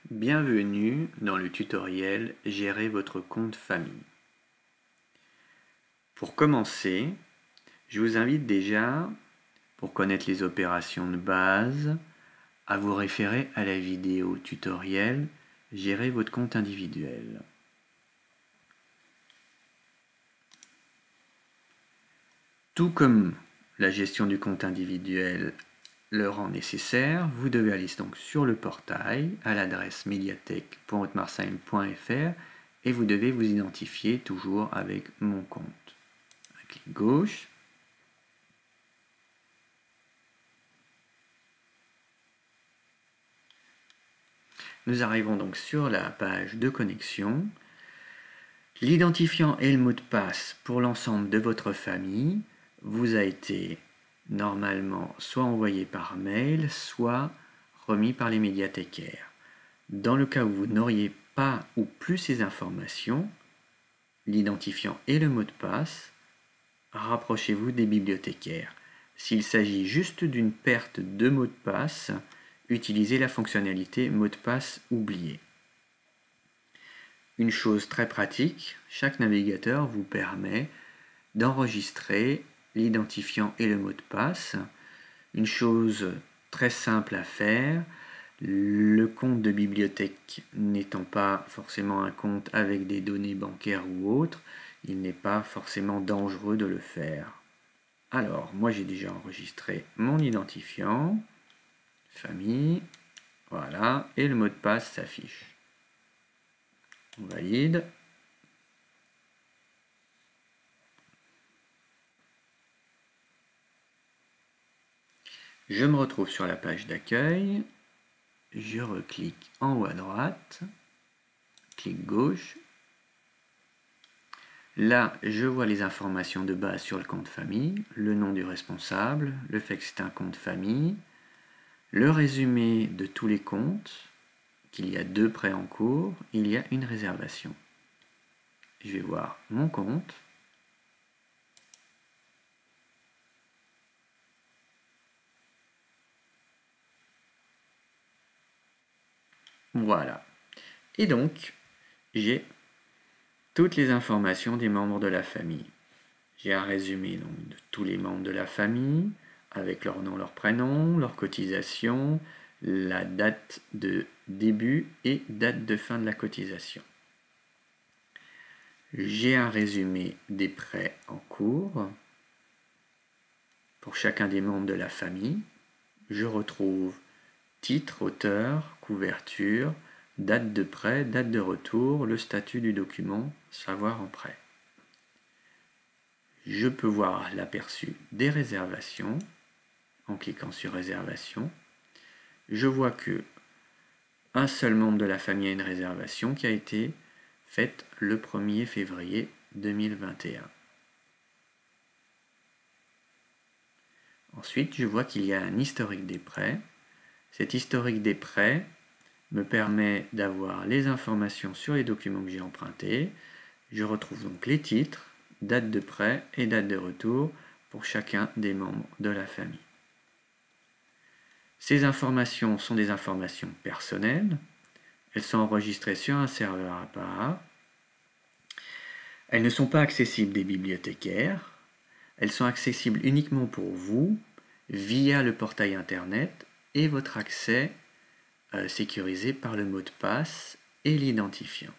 Bienvenue dans le tutoriel Gérer votre compte famille. Pour commencer, je vous invite déjà, pour connaître les opérations de base, à vous référer à la vidéo tutoriel Gérer votre compte individuel. Tout comme la gestion du compte individuel le rend nécessaire, vous devez aller donc sur le portail à l'adresse mediathèque.hautemarseigne.fr et vous devez vous identifier toujours avec mon compte. Un clic gauche. Nous arrivons donc sur la page de connexion. L'identifiant et le mot de passe pour l'ensemble de votre famille vous a été normalement soit envoyé par mail, soit remis par les médiathécaires. Dans le cas où vous n'auriez pas ou plus ces informations, l'identifiant et le mot de passe, rapprochez-vous des bibliothécaires. S'il s'agit juste d'une perte de mot de passe, utilisez la fonctionnalité mot de passe oublié. Une chose très pratique, chaque navigateur vous permet d'enregistrer l'identifiant et le mot de passe. Une chose très simple à faire, le compte de bibliothèque n'étant pas forcément un compte avec des données bancaires ou autres, il n'est pas forcément dangereux de le faire. Alors, moi j'ai déjà enregistré mon identifiant, famille, voilà, et le mot de passe s'affiche. On valide. Je me retrouve sur la page d'accueil. Je reclique en haut à droite. Clic gauche. Là, je vois les informations de base sur le compte famille, le nom du responsable, le fait que c'est un compte famille, le résumé de tous les comptes, qu'il y a 2 prêts en cours, il y a une réservation. Je vais voir mon compte. Voilà. Et donc, j'ai toutes les informations des membres de la famille. J'ai un résumé donc, de tous les membres de la famille, avec leur nom, leur prénom, leur cotisation, la date de début et date de fin de la cotisation. J'ai un résumé des prêts en cours pour chacun des membres de la famille. Je retrouve titre, auteur, couverture, date de prêt, date de retour, le statut du document, savoir en prêt. Je peux voir l'aperçu des réservations en cliquant sur réservation. Je vois que un seul membre de la famille a une réservation qui a été faite le 1er février 2021. Ensuite, je vois qu'il y a un historique des prêts. Cet historique des prêts me permet d'avoir les informations sur les documents que j'ai empruntés. Je retrouve donc les titres, date de prêt et date de retour pour chacun des membres de la famille. Ces informations sont des informations personnelles. Elles sont enregistrées sur un serveur à part. Elles ne sont pas accessibles des bibliothécaires. Elles sont accessibles uniquement pour vous via le portail internet et votre accès sécurisé par le mot de passe et l'identifiant.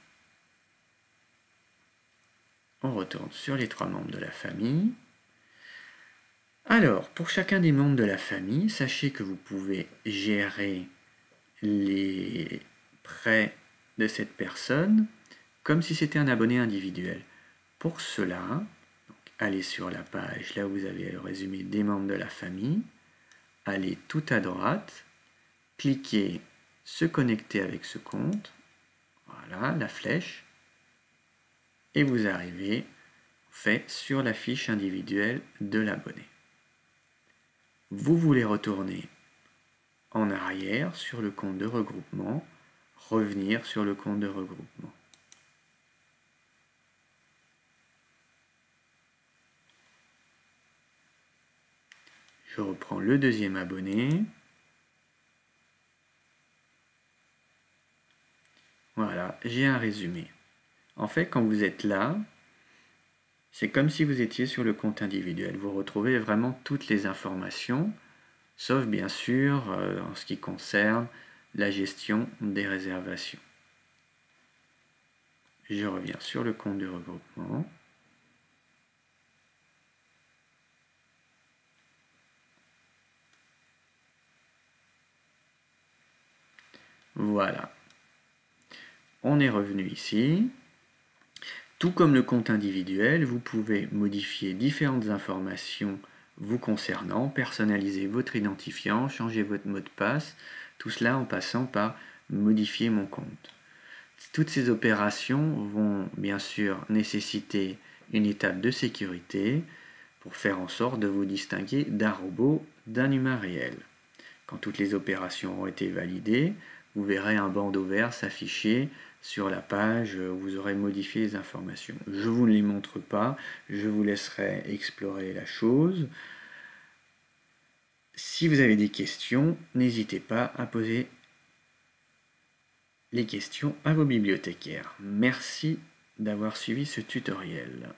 On retourne sur les 3 membres de la famille. Alors, pour chacun des membres de la famille, sachez que vous pouvez gérer les prêts de cette personne comme si c'était un abonné individuel. Pour cela, donc, allez sur la page, là où vous avez le résumé des membres de la famille, allez tout à droite, cliquez se connecter avec ce compte, voilà, la flèche, et vous arrivez fait sur la fiche individuelle de l'abonné. Vous voulez retourner en arrière sur le compte de regroupement, revenir sur le compte de regroupement. Je reprends le deuxième abonné. Voilà, j'ai un résumé. En fait, quand vous êtes là, c'est comme si vous étiez sur le compte individuel. Vous retrouvez vraiment toutes les informations, sauf bien sûr en ce qui concerne la gestion des réservations. Je reviens sur le compte de regroupement. Voilà. On est revenu ici. Tout comme le compte individuel, vous pouvez modifier différentes informations vous concernant, personnaliser votre identifiant, changer votre mot de passe, tout cela en passant par modifier mon compte. Toutes ces opérations vont bien sûr nécessiter une étape de sécurité pour faire en sorte de vous distinguer d'un robot d'un humain réel. Quand toutes les opérations ont été validées, vous verrez un bandeau vert s'afficher sur la page où vous aurez modifié les informations. Je ne vous les montre pas, je vous laisserai explorer la chose. Si vous avez des questions, n'hésitez pas à poser les questions à vos bibliothécaires. Merci d'avoir suivi ce tutoriel.